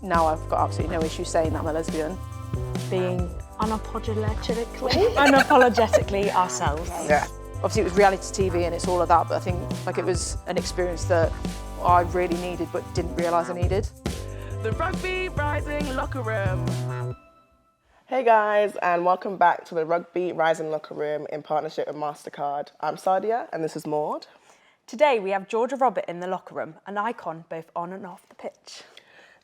now I've got absolutely no issue saying that I'm a lesbian. Being unapologetically ourselves. Yeah. Obviously it was reality TV and it's all of that, but I think like it was an experience that I really needed but didn't realise I needed. The Rugby Rising Locker Room. Hey guys, and welcome back to the Rugby Rising Locker Room in partnership with MasterCard. I'm Sadia, and this is Maud. Today we have Georgia Robert in the locker room, an icon both on and off the pitch.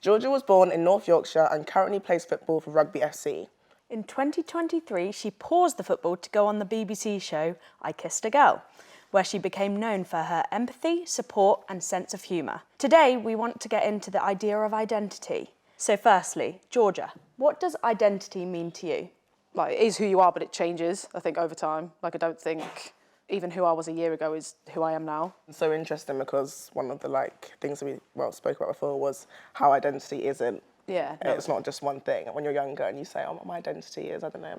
Georgia was born in North Yorkshire and currently plays football for Rugby FC. In 2023, she paused the football to go on the BBC show I Kissed a Girl, where she became known for her empathy, support and sense of humour. Today, we want to get into the idea of identity. So firstly, Georgia, what does identity mean to you? Like, it is who you are, but it changes, I think, over time. Like, I don't think even who I was a year ago is who I am now. It's so interesting because one of the things that we spoke about before was how identity isn't. Yeah. It's not just one thing. When you're younger and you say, oh, my identity is, I don't know,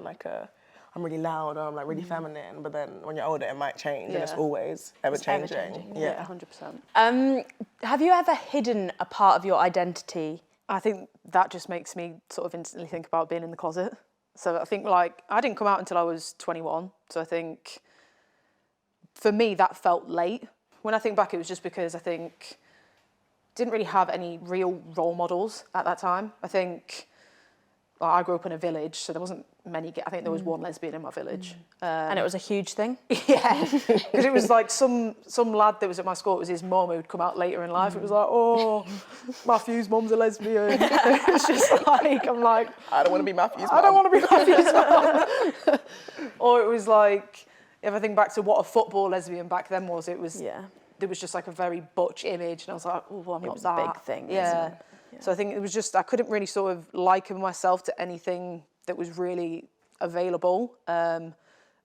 I'm really loud or I'm like really feminine, but then when you're older it might change and it's always ever-changing. Yeah, 100%. Have you ever hidden a part of your identity? I think that just makes me sort of instantly think about being in the closet. So I think I didn't come out until I was 21. So I think for me that felt late. When I think back, it was just because I think didn't really have any real role models at that time. I think I grew up in a village, so there wasn't many. I think there was one lesbian in my village, And it was a huge thing? Yeah, because it was like some lad that was at my school. It was his mum who'd come out later in life. It was like, oh, Matthew's mum's a lesbian. It's just like I'm like, I don't want to be Matthew's mum. I don't want to be Matthew's mum. Or it was like, if I think back to what a football lesbian back then was, it was. Yeah. There was just like a very butch image, and I was like, oh, well, I'm not that. It was a big thing, yeah. isn't it? Yeah. So I think it was just, I couldn't really sort of liken myself to anything that was really available. And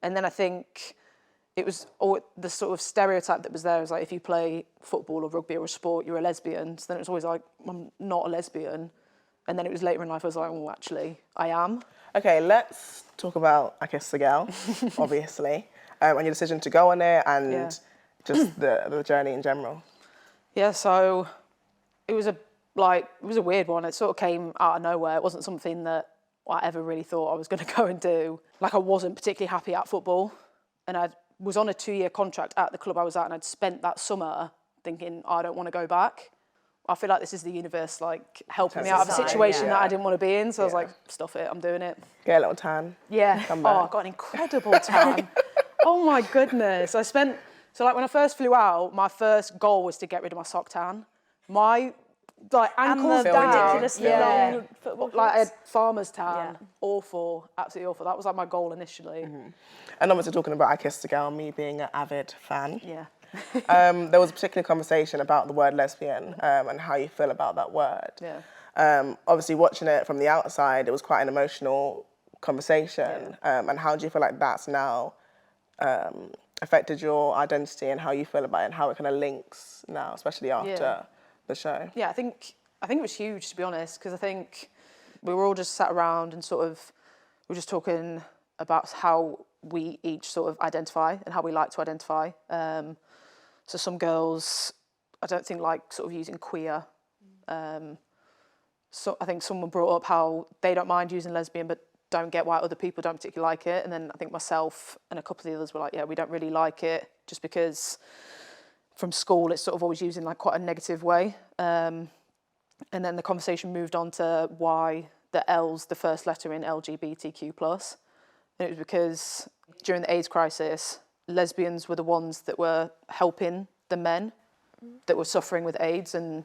then I think it was the sort of stereotype that was there was like, if you play football or rugby or a sport, you're a lesbian. So then it was always like, I'm not a lesbian. And then it was later in life, I was like, oh, actually, I am. Okay, let's talk about I Kissed a Girl, obviously, and your decision to go on it and just the journey in general. Yeah, so it was a weird one. It sort of came out of nowhere. It wasn't something that I ever really thought I was going to go and do. Like, I wasn't particularly happy at football, and I was on a 2-year contract at the club I was at, and I'd spent that summer thinking, I don't want to go back. I feel like this is the universe helping me out of a situation that I didn't want to be in. So I was like, stuff it, I'm doing it. Get a little tan. Yeah. Come back. Oh, I got an incredible tan. Oh my goodness. When I first flew out, my first goal was to get rid of my sock tan. My ankles down, ridiculously long football I had farmer's tan, awful, absolutely awful. That was my goal initially. Mm-hmm. And obviously talking about I Kissed a Girl, me being an avid fan. Yeah. There was a particular conversation about the word lesbian and how you feel about that word. Yeah. Obviously watching it from the outside, it was quite an emotional conversation. Yeah. And how do you feel like that's now affected your identity and how you feel about it and how it kind of links now, especially after the show? Yeah, I think it was huge, to be honest, because I think we were all just sat around and we were just talking about how we each sort of identify and how we like to identify. So some girls, I don't think like sort of using queer. So I think someone brought up how they don't mind using lesbian, but don't get why other people don't particularly like it. And then I think myself and a couple of the others were like, yeah, we don't really like it just because from school it's sort of always used in quite a negative way. And then the conversation moved on to why the L's the first letter in LGBTQ+. And it was because during the AIDS crisis, lesbians were the ones that were helping the men that were suffering with AIDS and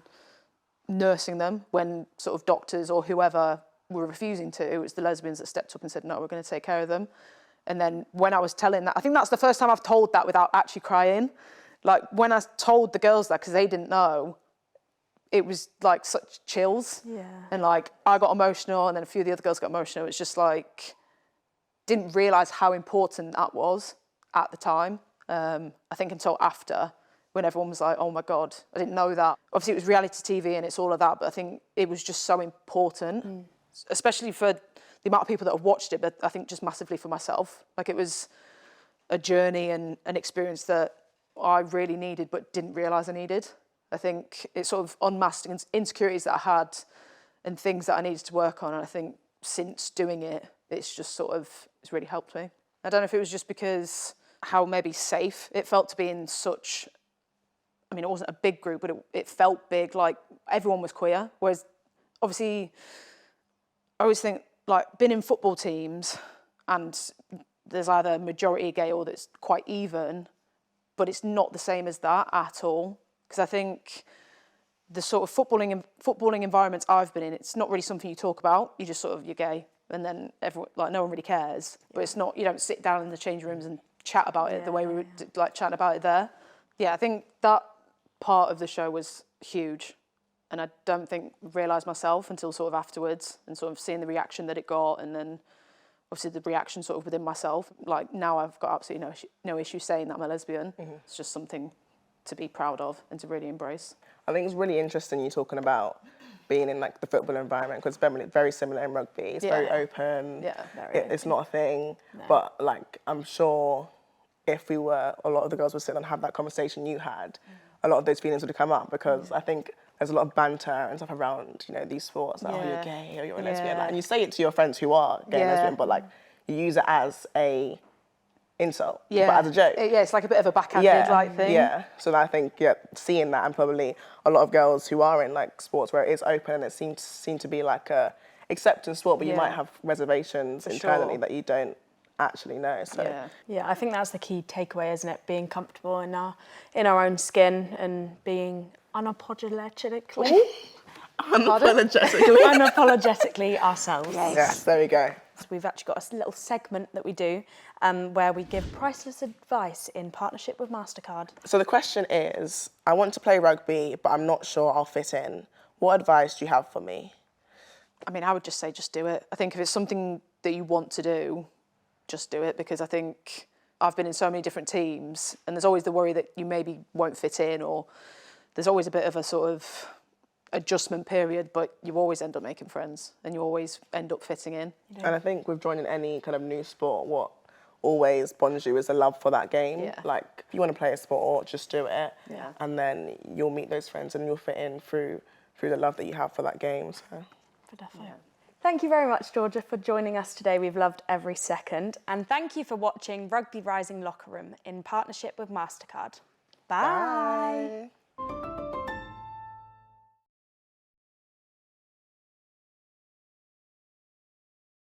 nursing them when sort of doctors or whoever were refusing to. It was the lesbians that stepped up and said, no, we're going to take care of them. And then when I was telling that, I think that's the first time I've told that without actually crying. Like, when I told the girls that, because they didn't know, it was such chills. Yeah. And I got emotional, and then a few of the other girls got emotional. It's just didn't realise how important that was at the time. I think until after, when everyone was like, oh my God, I didn't know that. Obviously it was reality TV and it's all of that, but I think it was just so important, especially for the amount of people that have watched it, but I think just massively for myself. It was a journey and an experience that I really needed but didn't realise I needed. I think it sort of unmasked insecurities that I had and things that I needed to work on. And I think since doing it, it's really helped me. I don't know if it was just because how maybe safe it felt to be in such, I mean, it wasn't a big group, but it felt big, like everyone was queer. Whereas obviously, I always think like being in football teams and there's either a majority gay or that's quite even, but it's not the same as that at all. Because I think the sort of footballing environments I've been in, it's not really something you talk about. You just you're gay, and then everyone, like, no one really cares. But it's not, you don't sit down in the change rooms and chat about it the way we were like chatting about it there. Yeah, I think that part of the show was huge, and I don't think realised myself until sort of afterwards, and sort of seeing the reaction that it got, and then obviously the reaction sort of within myself. Like now I've got absolutely no issue saying that I'm a lesbian. It's just something to be proud of and to really embrace. I think it's really interesting you talking about being in like the football environment, because it's very similar in rugby. It's very open. Yeah, it's not a thing. No. But like, I'm sure if a lot of the girls would sit and have that conversation you had, a lot of those feelings would come up, because I think there's a lot of banter and stuff around, these sports, like, oh, you're gay or you're a lesbian. Like, and you say it to your friends who are gay and lesbian, but like, you use it as a insult, but as a joke. Yeah, it's like a bit of a backhanded like thing. Yeah, so I think, seeing that, and probably a lot of girls who are in like sports where it is open and it seems to be like a acceptance sport, but you might have reservations internally that you don't actually know. So I think that's the key takeaway, isn't it? Being comfortable in our own skin and being unapologetically ourselves. Yes, there we go. We've actually got a little segment that we do where we give priceless advice in partnership with MasterCard. So the question is, I want to play rugby, but I'm not sure I'll fit in. What advice do you have for me? I mean, I would just say just do it. I think if it's something that you want to do, just do it, because I think I've been in so many different teams and there's always the worry that you maybe won't fit in, or there's always a bit of a sort of adjustment period, but you always end up making friends and you always end up fitting in. And I think with joining any kind of new sport, what always bonds you is a love for that game. Yeah. Like, if you want to play a sport, just do it. Yeah. And then you'll meet those friends and you'll fit in through the love that you have for that game. So. Definitely. Thank you very much, Georgia, for joining us today. We've loved every second. And thank you for watching Rugby Rising Locker Room in partnership with MasterCard. Bye. Bye.